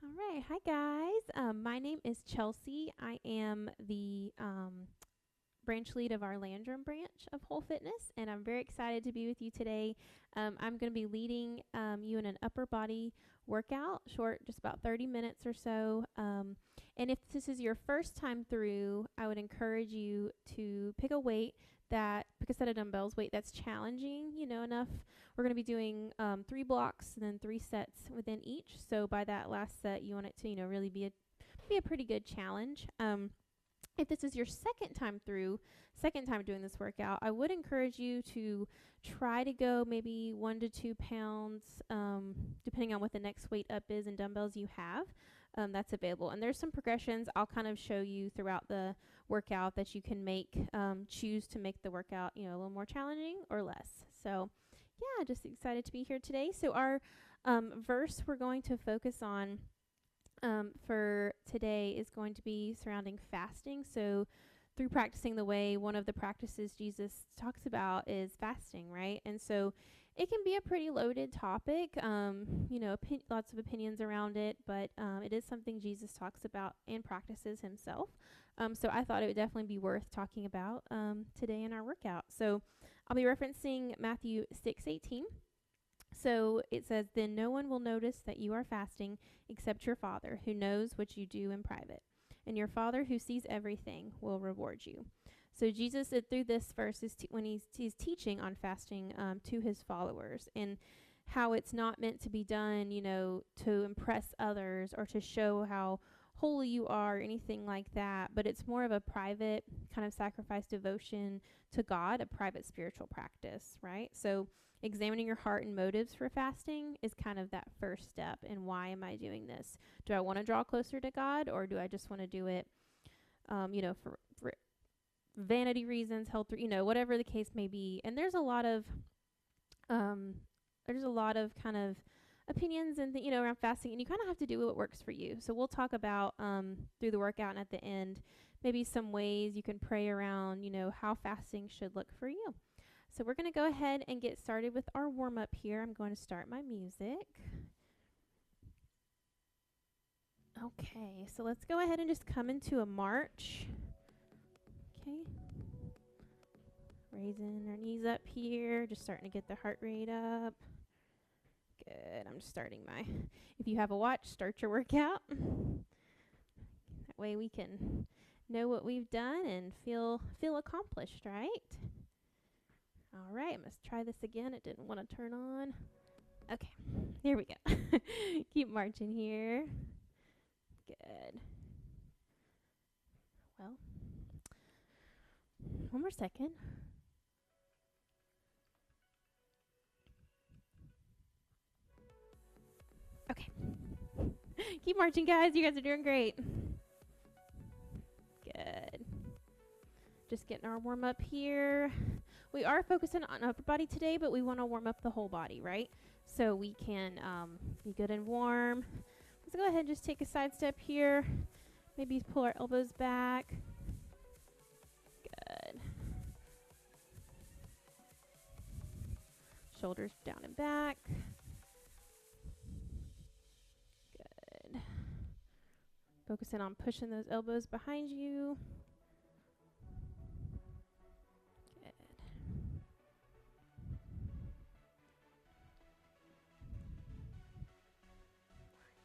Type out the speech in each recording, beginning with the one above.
All right. Hi, guys. My name is Chelsea. I am the branch lead of our Landrum branch of Whole Fitness, and I'm very excited to be with you today. I'm going to be leading you in an upper body workout, short, just about 30 minutes or so. And if this is your first time through, I would encourage you to pick a weight that, pick a set of dumbbells, weight that's challenging, enough. We're going to be doing 3 blocks and then 3 sets within each. So by that last set, you want it to, really be a pretty good challenge. If this is your second time doing this workout, I would encourage you to try to go maybe 1 to 2 pounds, depending on what the next weight up is and dumbbells you have. That's available. And there's some progressions I'll kind of show you throughout the workout that you can choose to make the workout, a little more challenging or less. So yeah, just excited to be here today. So our verse we're going to focus on for today is going to be surrounding fasting. So through practicing the way, one of the practices Jesus talks about is fasting, right? And so it can be a pretty loaded topic, lots of opinions around it, but it is something Jesus talks about and practices himself. So I thought it would definitely be worth talking about today in our workout. So I'll be referencing Matthew 6:18. So it says, "Then no one will notice that you are fasting except your Father, who knows what you do in private. And your Father, who sees everything, will reward you." So Jesus, through this verse, when he's teaching on fasting to his followers, and how it's not meant to be done, to impress others or to show how holy you are, or anything like that, but it's more of a private kind of sacrifice devotion to God, a private spiritual practice, right? So examining your heart and motives for fasting is kind of that first step. And why am I doing this? Do I want to draw closer to God, or do I just want to do it, for vanity reasons, health, whatever the case may be? And there's a lot of kind of opinions and around fasting, and you kind of have to do what works for you. So we'll talk about through the workout and at the end maybe some ways you can pray around how fasting should look for you. So we're going to go ahead and get started with our warm-up here. I'm going to start my music. Okay, so let's go ahead and just come into a march. Okay. Raising our knees up here, just starting to get the heart rate up. Good. I'm just starting if you have a watch, start your workout. That way we can know what we've done and feel accomplished, right? All right, let's try this again. It didn't want to turn on. Okay, there we go. Keep marching here. Good. Well, one more second. Okay. Keep marching, guys. You guys are doing great. Good. Just getting our warm up here. We are focusing on upper body today, but we want to warm up the whole body, right? So we can be good and warm. Let's go ahead and just take a side step here. Maybe pull our elbows back. Good. Shoulders down and back. Good. Focusing on pushing those elbows behind you.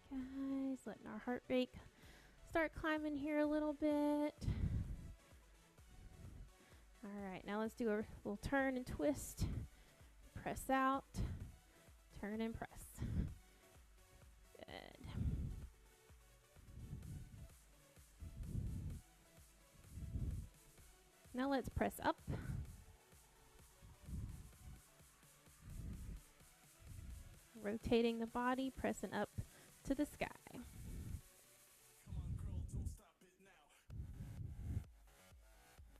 Guys, letting our heart rate start climbing here a little bit. All right, now let's do a little turn and twist. Press out, turn and press. Good. Now let's press up. Rotating the body, pressing up to the sky.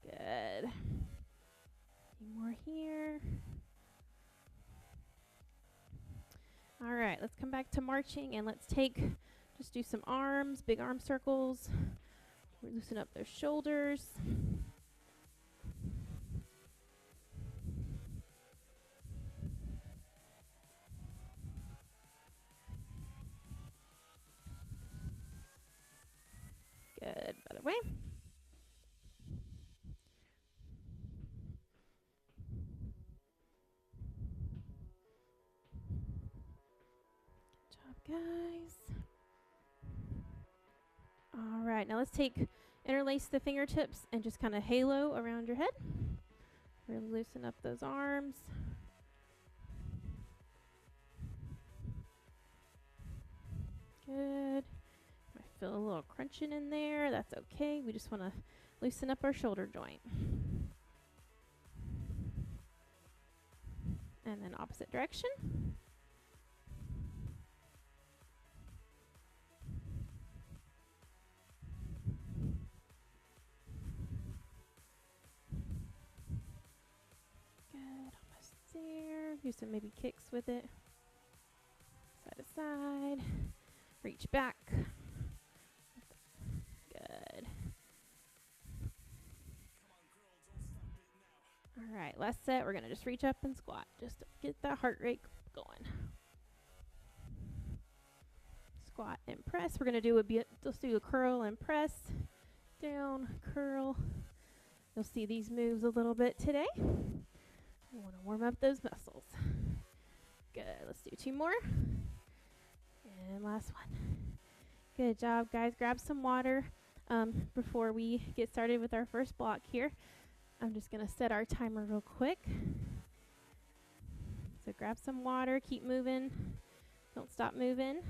Good. A few more here. All right, let's come back to marching, and let's just do some arms, big arm circles. Loosen up those shoulders. other way. Good job, guys. All right, now let's interlace the fingertips and just kind of halo around your head. Really loosen up those arms. Good. I feel a little crunching in there. That's okay. We just want to loosen up our shoulder joint. And then opposite direction. Good. Almost there. Do some maybe kicks with it. Side to side. Reach back. Good. All right, last set. We're going to just reach up and squat just to get that heart rate going. Squat and press. We're going to do let's do a curl and press. Down, curl. You'll see these moves a little bit today. We want to warm up those muscles. Good. Let's do 2 more. And last one. Good job, guys. Grab some water before we get started with our first block here. I'm just going to set our timer real quick. So grab some water. Keep moving. Don't stop moving.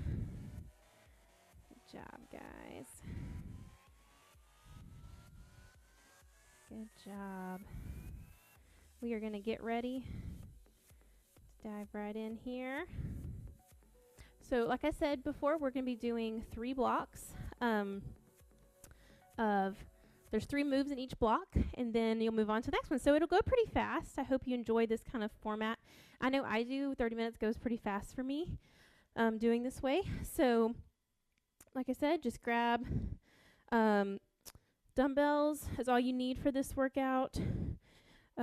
Good job, guys. Good job. We are going to get ready to dive right in here. So like I said before, we're going to be doing 3 blocks there's 3 moves in each block, and then you'll move on to the next one. So it'll go pretty fast. I hope you enjoy this kind of format. I know I do. 30 minutes goes pretty fast for me doing this way. So like I said, just grab dumbbells is all you need for this workout.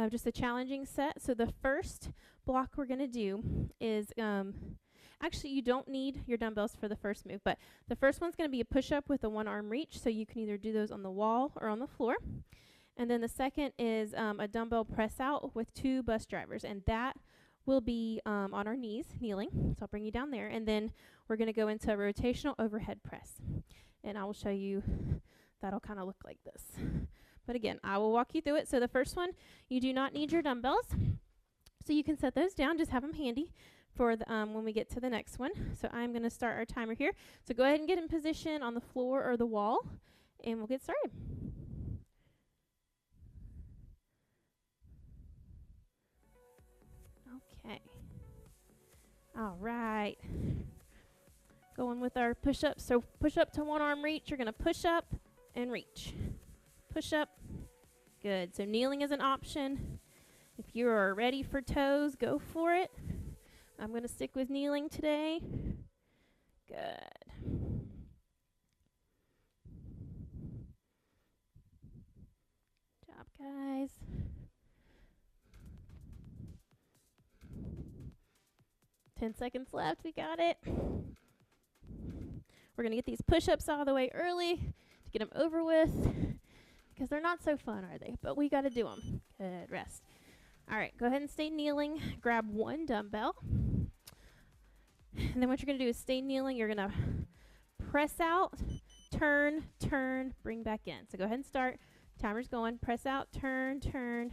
Just a challenging set. So the first block we're going to do is actually, you don't need your dumbbells for the first move, but the first one's going to be a push-up with a 1-arm reach, so you can either do those on the wall or on the floor. And then the second is a dumbbell press out with 2 bus drivers, and that will be on our knees, kneeling. So I'll bring you down there, and then we're going to go into a rotational overhead press. And I will show you that'll kind of look like this. But again, I will walk you through it. So the first one, you do not need your dumbbells, so you can set those down, just have them handy for the, when we get to the next one. So I'm going to start our timer here. So go ahead and get in position on the floor or the wall, and we'll get started. Okay. All right. Going with our push-ups. So push up to 1-arm reach. You're going to push up and reach. Push up. Good. So kneeling is an option. If you are ready for toes, go for it. I'm going to stick with kneeling today. Good. Good job, guys. Ten seconds left. We got it. We're going to get these push-ups all the way early to get them over with because they're not so fun, are they? But we got to do them. Good. Rest. All right, go ahead and stay kneeling. Grab 1 dumbbell. And then what you're going to do is stay kneeling. You're going to press out, turn, turn, bring back in. So go ahead and start. Timer's going. Press out, turn, turn,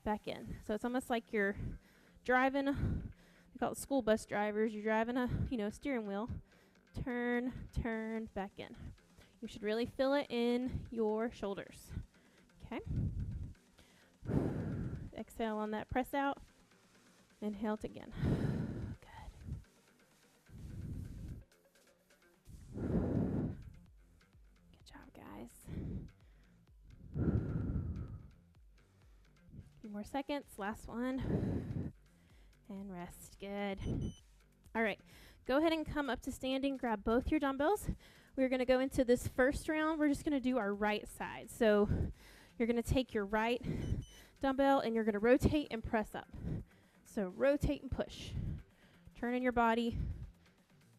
back in. So it's almost like you're driving, we call it school bus drivers. You're driving a, steering wheel. Turn, turn, back in. You should really feel it in your shoulders. Okay. Exhale on that press out. Inhale it again. Good. Good job, guys. Few more seconds. Last one. And rest. Good. All right. Go ahead and come up to standing. Grab both your dumbbells. We're going to go into this first round. We're just going to do our right side. So you're going to take your right dumbbell and you're going to rotate and press up. So rotate and push. Turn in your body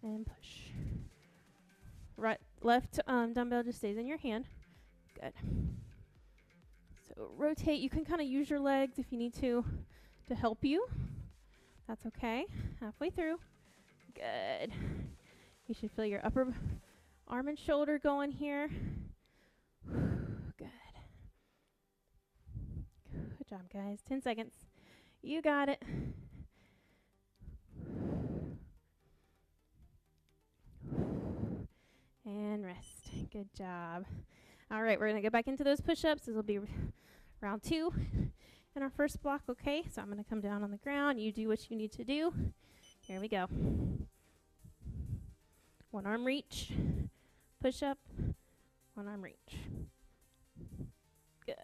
and push. Right, left dumbbell just stays in your hand. Good. So rotate. You can kind of use your legs if you need to help you. That's okay. Halfway through. Good. You should feel your upper arm and shoulder going here. Good. Good job, guys. 10 seconds. You got it. And rest. Good job. All right, we're going to go back into those push-ups. This will be round 2 in our first block, okay? So I'm going to come down on the ground. You do what you need to do. Here we go. One arm reach. Push up. One arm reach. Good.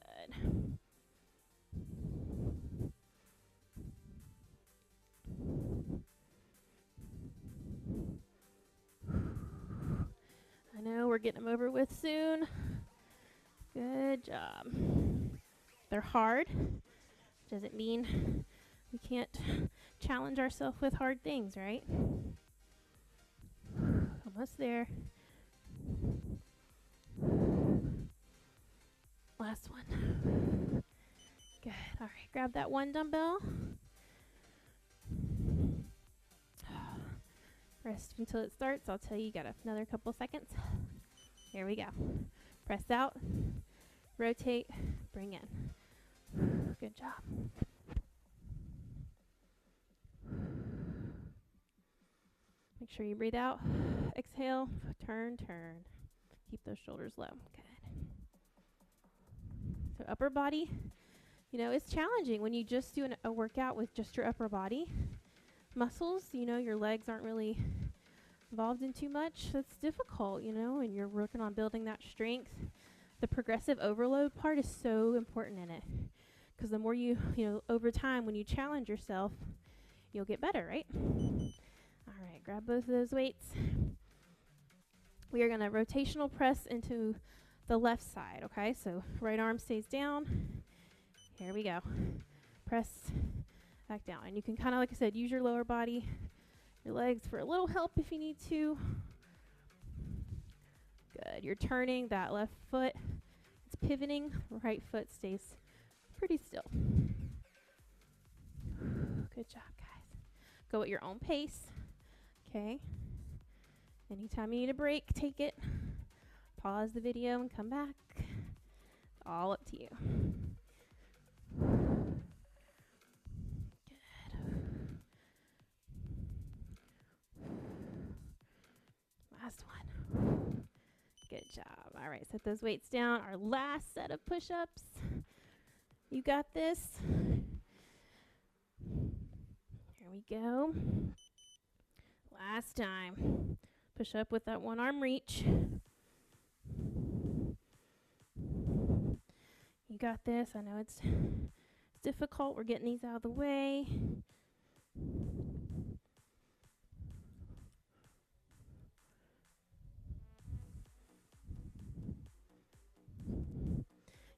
I know we're getting them over with soon. Good job. They're hard. Doesn't mean we can't challenge ourselves with hard things, right? Almost there. Last one. Good. All right, grab that one dumbbell. Rest until it starts. I'll tell you, you got another couple seconds. Here we go. Press out, rotate, bring in. Good job. Make sure you breathe out. Exhale, turn, turn. Keep those shoulders low. Good. So upper body, you know, it's challenging when you just do a workout with just your upper body. Muscles, you know, your legs aren't really involved in too much. It's difficult, you know, and you're working on building that strength. The progressive overload part is so important in it, because the more you know, over time, when you challenge yourself, you'll get better, right? All right, grab both of those weights. We are going to rotational press into the left side, okay? So right arm stays down. Here we go. Press back down. And you can kind of, like I said, use your lower body, your legs for a little help if you need to. Good. You're turning that left foot. It's pivoting. Right foot stays pretty still. Good job, guys. Go at your own pace. Okay. Anytime you need a break, take it. Pause the video and come back. It's all up to you. Last one. Good job. All right, set those weights down. Our last set of push-ups. You got this. Here we go. Last time. Push up with that one arm reach. You got this. I know it's difficult. We're getting these out of the way.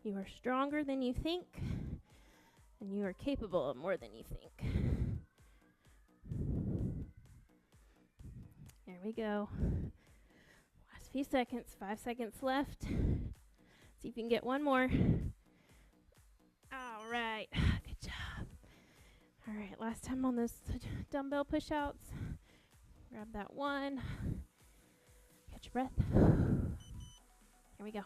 You are stronger than you think, and you are capable of more than you think. There we go. Last few seconds, 5 seconds left. See if you can get one more. All right, good job. All right, last time on those dumbbell push-outs. Grab that one. Catch your breath. Here we go.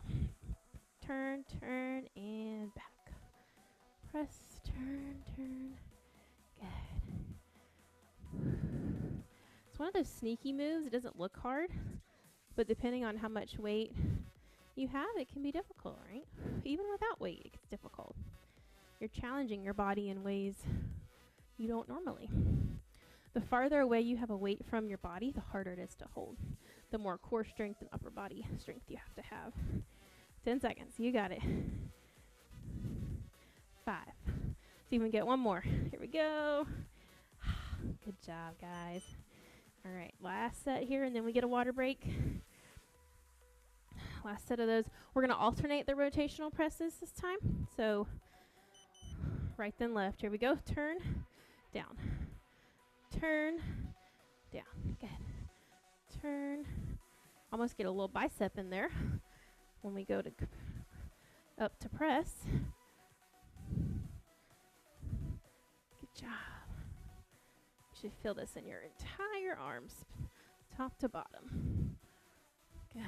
Turn, turn, and back. Press, turn, turn. Good. It's one of those sneaky moves. It doesn't look hard, but depending on how much weight you have, it can be difficult, right? Even without weight, it gets difficult. You're challenging your body in ways you don't normally. The farther away you have a weight from your body, the harder it is to hold. The more core strength and upper body strength you have to have. 10 seconds. You got it. 5. See if we can get one more. Here we go. Good job, guys. All right, last set here, and then we get a water break. Last set of those. We're going to alternate the rotational presses this time. So right then left. Here we go. Turn, down. Turn, down. Good. Turn. Almost get a little bicep in there when we go to up to press. Good job. You should feel this in your entire arms, top to bottom. Good.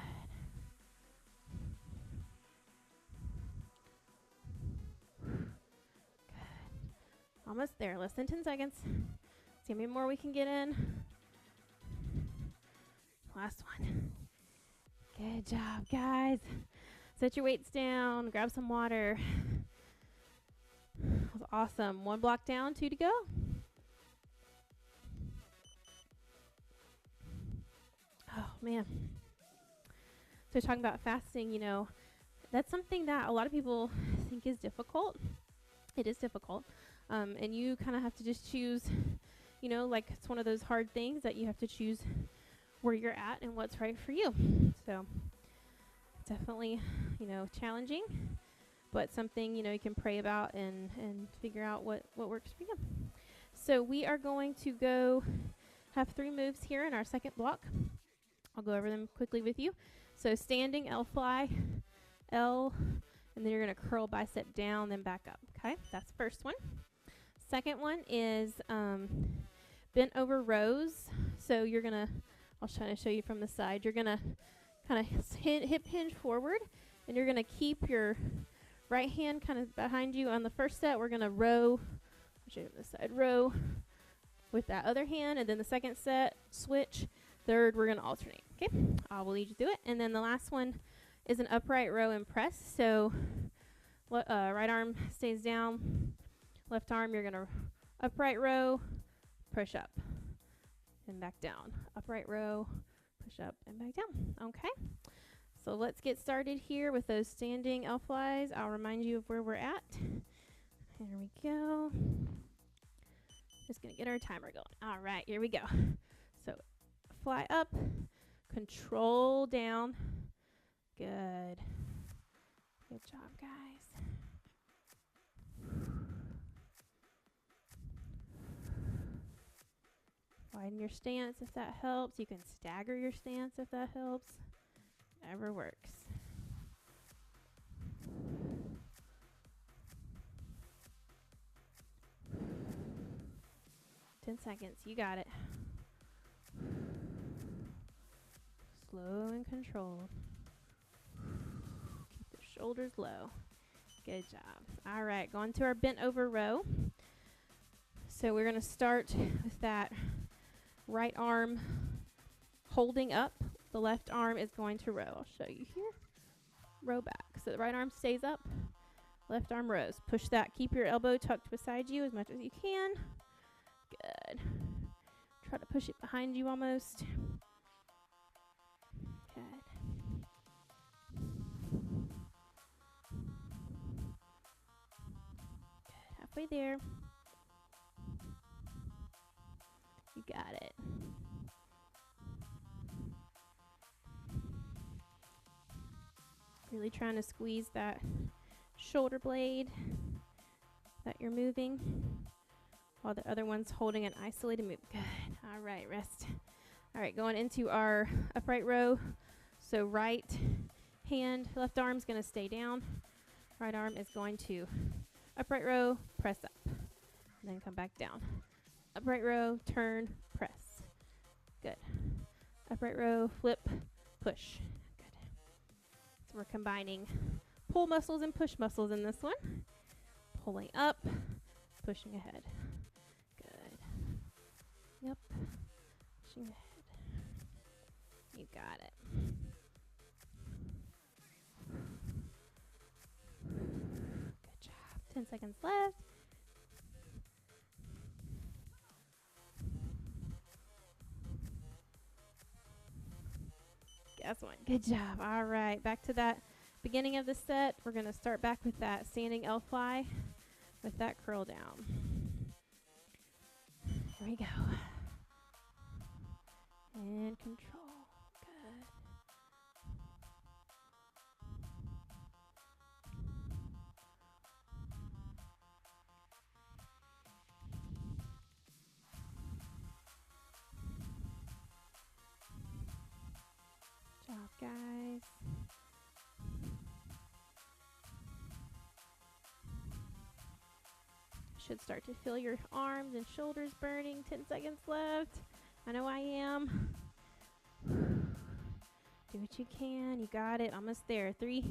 Almost there. Less than 10 seconds. See how many more we can get in. Last one. Good job, guys. Set your weights down. Grab some water. That was awesome. 1 block down, 2 to go. Oh, man. So talking about fasting, you know, that's something that a lot of people think is difficult. It is difficult. And you kind of have to just choose, you know, like it's one of those hard things that you have to choose where you're at and what's right for you. So definitely, you know, challenging, but something, you know, you can pray about and figure out what works for you. So we are going to go have 3 moves here in our second block. I'll go over them quickly with you. So standing, L fly, L, and then you're going to curl bicep down, then back up. Okay, that's the first one. Second one is bent over rows. So you're going to, I'll try to show you from the side. You're going to kind of hip hinge forward, and you're going to keep your right hand kind of behind you. On the first set, we're going to row, I'll show you from this side, row with that other hand, and then the second set, switch. Third, we're going to alternate. Okay, I will lead you through it. And then the last one is an upright row and press. So right arm stays down, left arm, you're going to upright row, push up, and back down. Upright row, push up, and back down. Okay, so let's get started here with those standing L flies. I'll remind you of where we're at. Here we go. Just going to get our timer going. All right, here we go. So fly up, control down. Good. Good job, guys. Widen your stance if that helps. You can stagger your stance if that helps. Whatever works. Ten seconds. You got it. Slow and controlled. Keep the shoulders low. Good job. All right, going to our bent over row. So we're going to start with that right arm holding up. The left arm is going to row. I'll show you here. Row back. So the right arm stays up. Left arm rows. Push that. Keep your elbow tucked beside you as much as you can. Good. Try to push it behind you almost. Good. Good. Halfway there. You got it. Really trying to squeeze that shoulder blade that you're moving while the other one's holding an isolated move. Good. All right, rest. All right, going into our upright row. So right hand, left arm's going to stay down. Right arm is going to upright row, press up, and then come back down. Upright row, turn, press. Good. Upright row, flip, push. Good. So we're combining pull muscles and push muscles in this one. Pulling up, pushing ahead. Good. Yep. Pushing ahead. You got it. Good job. 10 seconds left. That's one. Good job. All right. Back to that beginning of the set. We're going to start back with that standing L fly with that curl down. Here we go. And control. Good. Good job, guys. should start to feel your arms and shoulders burning. 10 seconds left. I know I am. Do what you can. You got it. Almost there. 3,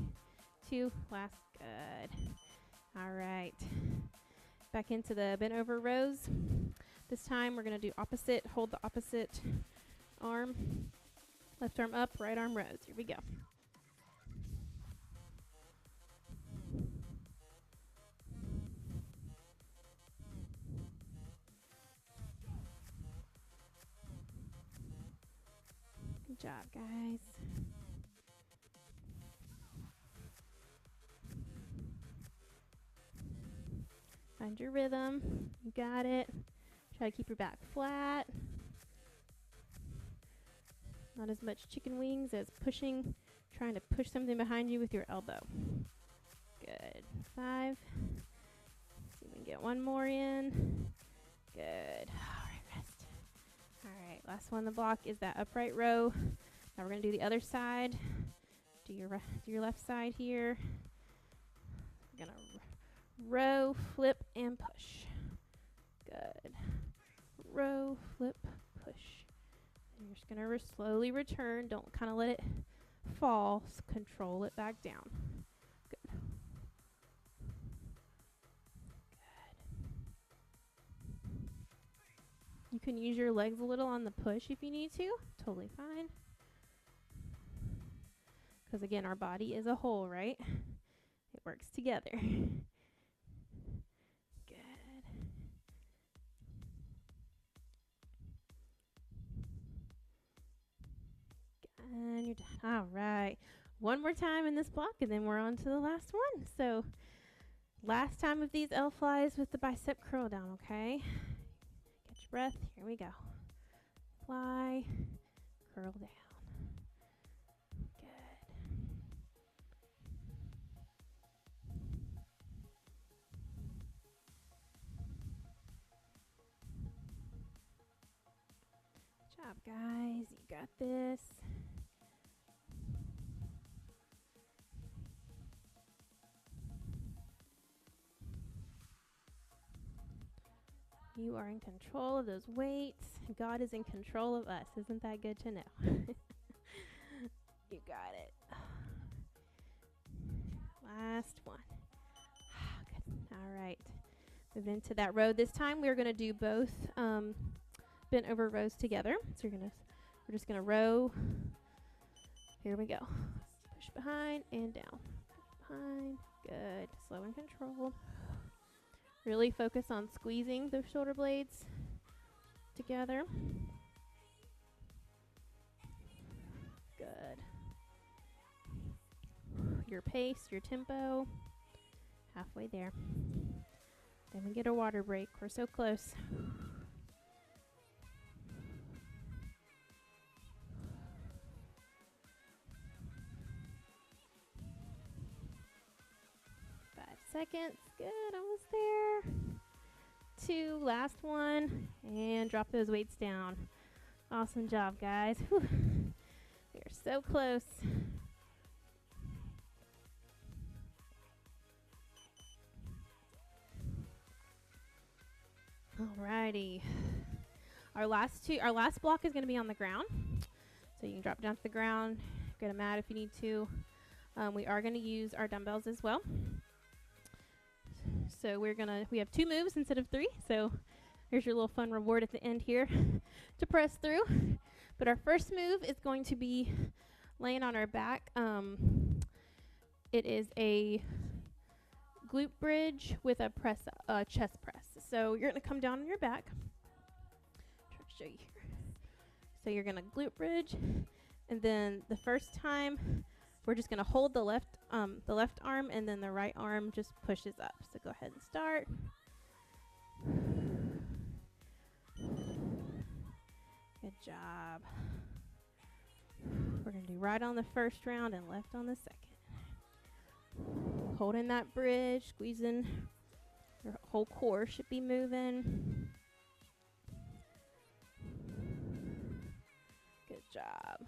2, last. Good. All right. Back into the bent over rows. This time we're going to do opposite. Hold the opposite arm. Left arm up, right arm rows. Here we go. Good job, guys. Find your rhythm. You got it. Try to keep your back flat. Not as much chicken wings as pushing, trying to push something behind you with your elbow. Good. 5. See if we can get one more in. Good. All right, rest. All right, last one on the block is that upright row. Now we're going to do the other side. Do your left side here. We're going to row, flip, and push. Good. Row, flip, push. And you're just going to slowly return. Don't kind of let it fall. Control it back down. Good. Good. You can use your legs a little on the push if you need to. Totally fine. Because again, our body is a whole, right? It works together. And you're done. All right. One more time in this block, and then we're on to the last one. So last time of these L flies with the bicep curl down, okay? Catch your breath. Here we go. Fly, curl down. Good. Good job, guys. You got this. You are in control of those weights. God is in control of us. Isn't that good to know? You got it. Last one. Good. All right. Move into that row. This time we're going to do both bent over rows together. So we're just going to row. Here we go. Push behind and down. Push behind. Good. Slow and controlled. Really focus on squeezing those shoulder blades together. Good. Your pace, your tempo. Halfway there. Then we get a water break. We're so close. Seconds. Good, almost there. 2, last one, and drop those weights down. Awesome job, guys. Whew. We are so close. Alrighty. Our last block is going to be on the ground. So you can drop down to the ground, get a mat if you need to. We are going to use our dumbbells as well. So we have 2 moves instead of 3. So here's your little fun reward at the end here to press through. But our first move is going to be laying on our back. It is a glute bridge with a chest press. So you're going to come down on your back. Try to show you here. So you're going to glute bridge, and then the first time we're just going to hold the left arm, and then the right arm just pushes up. So go ahead and start. Good job. We're going to do right on the first round and left on the second. Holding that bridge, squeezing. Your whole core should be moving. Good job.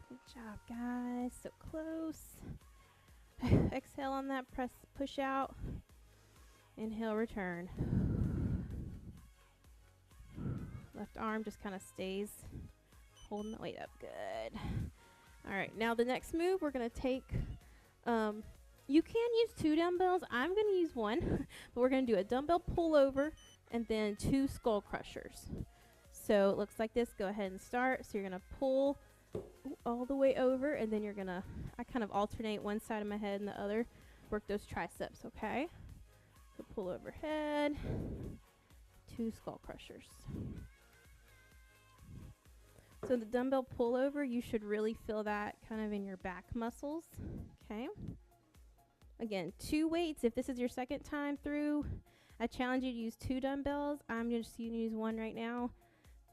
Good job, guys. So close. Exhale on that. Press, push out. Inhale, return. Left arm just kind of stays holding the weight up. Good. All right, now the next move, we're going to take, you can use 2 dumbbells. I'm going to use 1, but we're going to do a dumbbell pullover and then 2 skull crushers. So it looks like this. Go ahead and start. So you're going to pull all the way over, and then you're going to, I kind of alternate one side of my head and the other. Work those triceps, okay? So pull overhead, 2 skull crushers. So the dumbbell pullover, you should really feel that kind of in your back muscles, okay? Again, 2 weights. If this is your second time through, I challenge you to use 2 dumbbells. I'm just going to use 1 right now.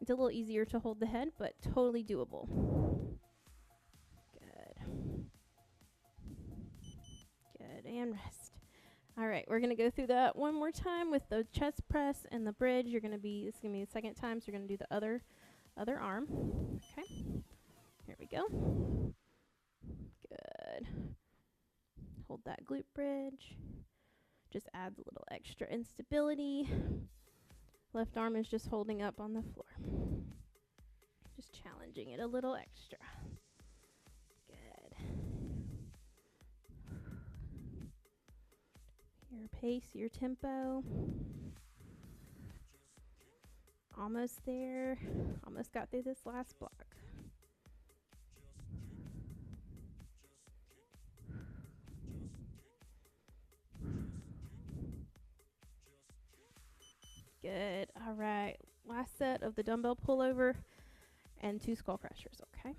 It's a little easier to hold the head, but totally doable. Good. Good, and rest. All right, we're going to go through that one more time with the chest press and the bridge. This is going to be the second time, so you're going to do the other arm. Okay, here we go. Good. Hold that glute bridge. Just adds a little extra instability. Left arm is just holding up on the floor. Just challenging it a little extra. Good. Your pace, your tempo. Almost there. Almost got through this last block. Good. All right. Last set of the dumbbell pullover and 2 skull crushers, okay?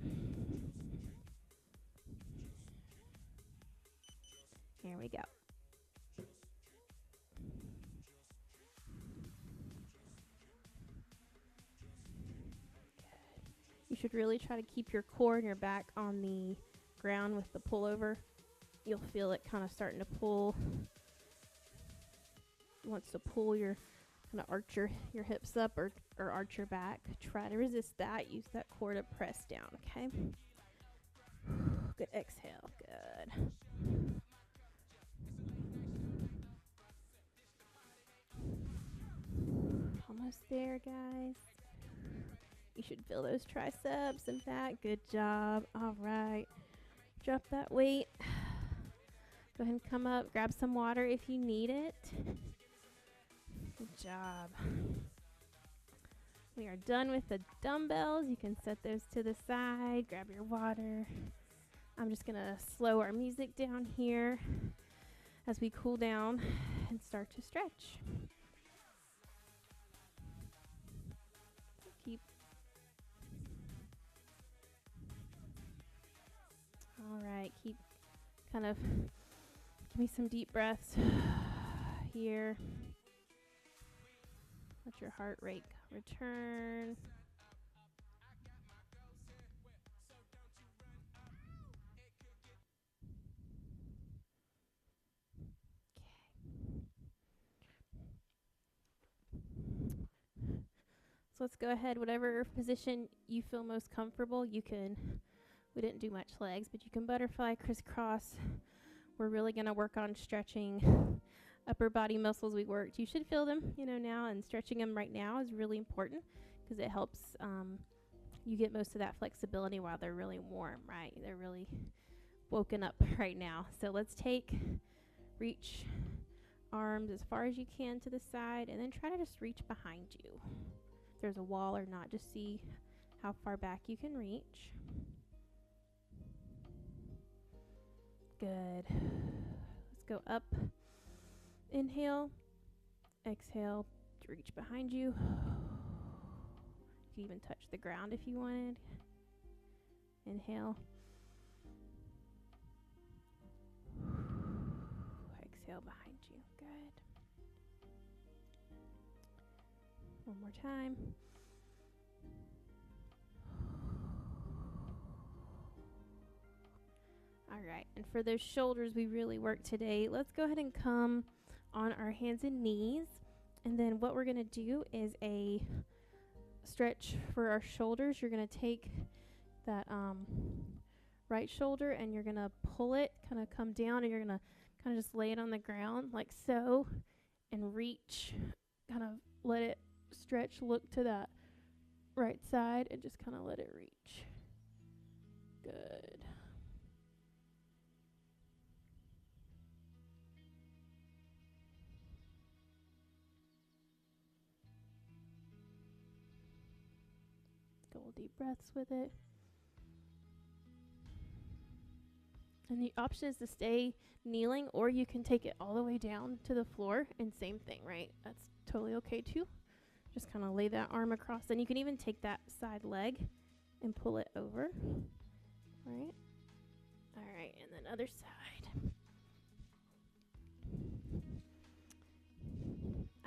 Here we go. You should really try to keep your core and your back on the ground with the pullover. You'll feel it kind of starting to pull. It wants to pull your, kind of arch your hips up or arch your back. Try to resist that. Use that core to press down, okay? Good exhale. Good. Almost there, guys. You should feel those triceps and back. Good job. All right. Drop that weight. Go ahead and come up. Grab some water if you need it. Good job. We are done with the dumbbells. You can set those to the side. Grab your water. I'm just going to slow our music down here as we cool down and start to stretch. Keep. All right, keep kind of, give me some deep breaths here. Let your heart rate return. So let's go ahead, whatever position you feel most comfortable, you can, we didn't do much legs, but you can butterfly, crisscross. We're really going to work on stretching upper body muscles we worked. You should feel them, now, and stretching them right now is really important because it helps you get most of that flexibility while they're really warm, right? They're really woken up right now. So let's reach arms as far as you can to the side, and then try to just reach behind you. If there's a wall or not, just see how far back you can reach. Good. Let's go up. Inhale. Exhale. Reach behind you. You can even touch the ground if you wanted. Inhale. Exhale behind you. Good. One more time. All right, and for those shoulders we really worked today, let's go ahead and come on our hands and knees. And then what we're going to do is a stretch for our shoulders. You're going to take that right shoulder, and you're going to pull it, kind of come down, and you're going to kind of just lay it on the ground like so and reach, kind of let it stretch, look to that right side, and just kind of let it reach. Good. Couple deep breaths with it. And the option is to stay kneeling, or you can take it all the way down to the floor, and same thing, right? That's totally okay too. Just kind of lay that arm across, and you can even take that side leg and pull it over. Right? All right, and then other side.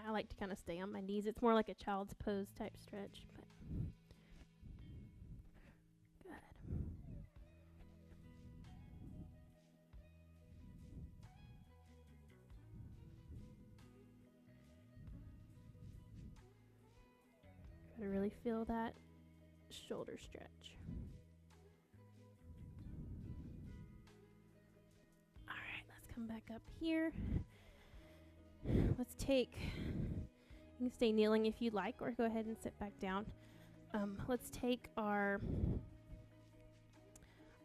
I like to kind of stay on my knees. It's more like a child's pose type stretch, but good. Gotta really feel that shoulder stretch. All right, let's come back up here. Let's take, you can stay kneeling if you'd like, or go ahead and sit back down. Let's take our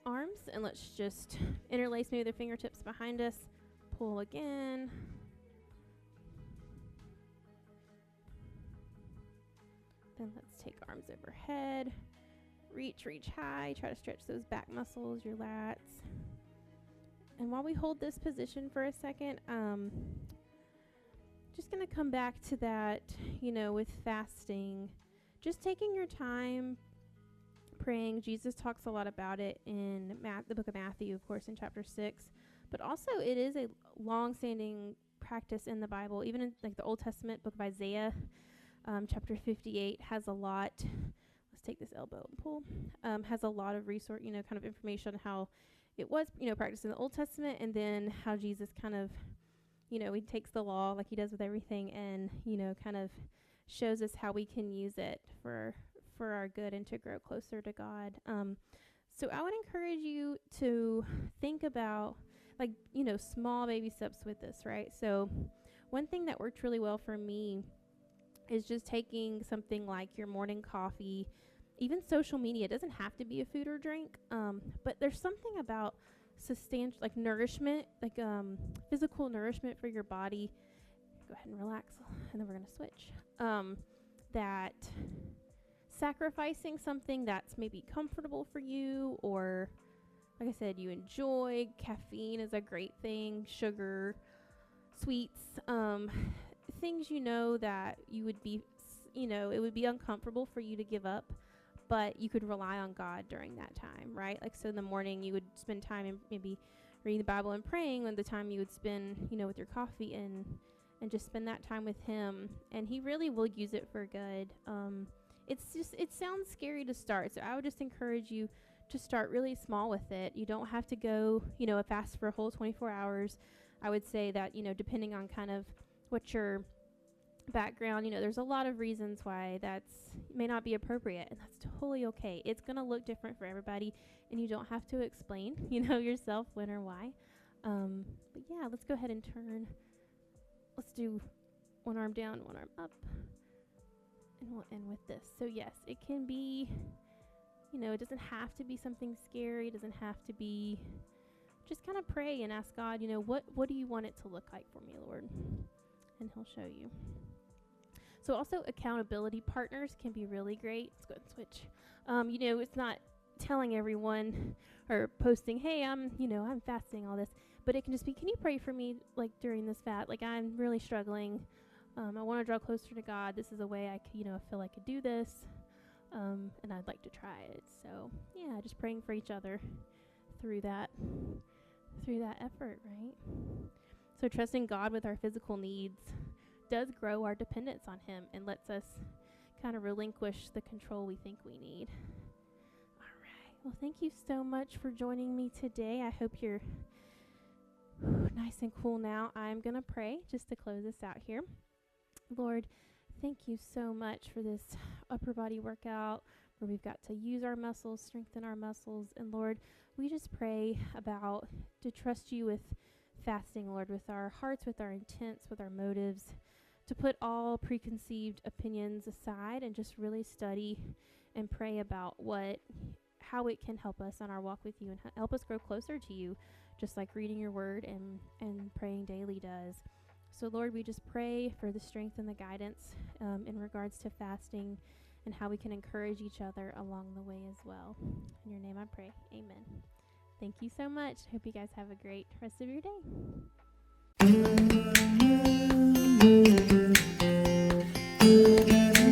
arms and let's just interlace maybe the fingertips behind us. Pull again. Then let's take arms overhead. Reach high. Try to stretch those back muscles, your lats. And while we hold this position for a second, just going to come back to that, with fasting, just taking your time praying. Jesus talks a lot about it in the book of Matthew, of course, in chapter 6. But also it is a long-standing practice in the Bible, even in like the Old Testament book of Isaiah, chapter 58 has a lot. Let's take this elbow and pull. Has a lot of resource, kind of information on how it was, practiced in the Old Testament, and then how Jesus kind of, he takes the law like he does with everything, and kind of shows us how we can use it for our good and to grow closer to God. So I would encourage you to think about small baby steps with this, right? So one thing that worked really well for me is just taking something like your morning coffee, even social media. It doesn't have to be a food or drink, but there's something about nourishment, physical nourishment for your body. Go ahead and relax, and then we're going to switch. That sacrificing something that's maybe comfortable for you, or like I said, you enjoy. Caffeine is a great thing. Sugar, sweets, things that you would be, it would be uncomfortable for you to give up, but you could rely on God during that time, right? Like, so in the morning you would spend time in maybe reading the Bible and praying, and the time you would spend, with your coffee and just spend that time with him, and he really will use it for good. It sounds scary to start, so I would just encourage you to start really small with it. You don't have to go, a fast for a whole 24 hours. I would say that, depending on kind of what your background, there's a lot of reasons why may not be appropriate, and that's totally okay. It's going to look different for everybody, and you don't have to explain, yourself when or why. But yeah, let's go ahead and turn. Let's do one arm down, one arm up, and we'll end with this. So yes, it can be, it doesn't have to be something scary. It doesn't have to be, just kind of pray and ask God, what do you want it to look like for me, Lord? And he'll show you. So also accountability partners can be really great. Let's go ahead and switch. It's not telling everyone or posting, hey, I'm fasting, all this, but it can just be, can you pray for me during this fast? I'm really struggling. I want to draw closer to God. This is a way I could, feel I could do this. And I'd like to try it. So yeah, just praying for each other through that effort, right? So trusting God with our physical needs does grow our dependence on him and lets us kind of relinquish the control we think we need. All right. Well, thank you so much for joining me today. I hope you're nice and cool now. I'm going to pray just to close this out here. Lord, thank you so much for this upper body workout, where we've got to use our muscles, strengthen our muscles. And Lord, we just pray about to trust you with fasting, Lord, with our hearts, with our intents, with our motives, to put all preconceived opinions aside and just really study and pray about how it can help us on our walk with you and help us grow closer to you, just like reading your word and praying daily does. So Lord, we just pray for the strength and the guidance in regards to fasting and how we can encourage each other along the way as well. In your name I pray. Amen. Thank you so much. Hope you guys have a great rest of your day.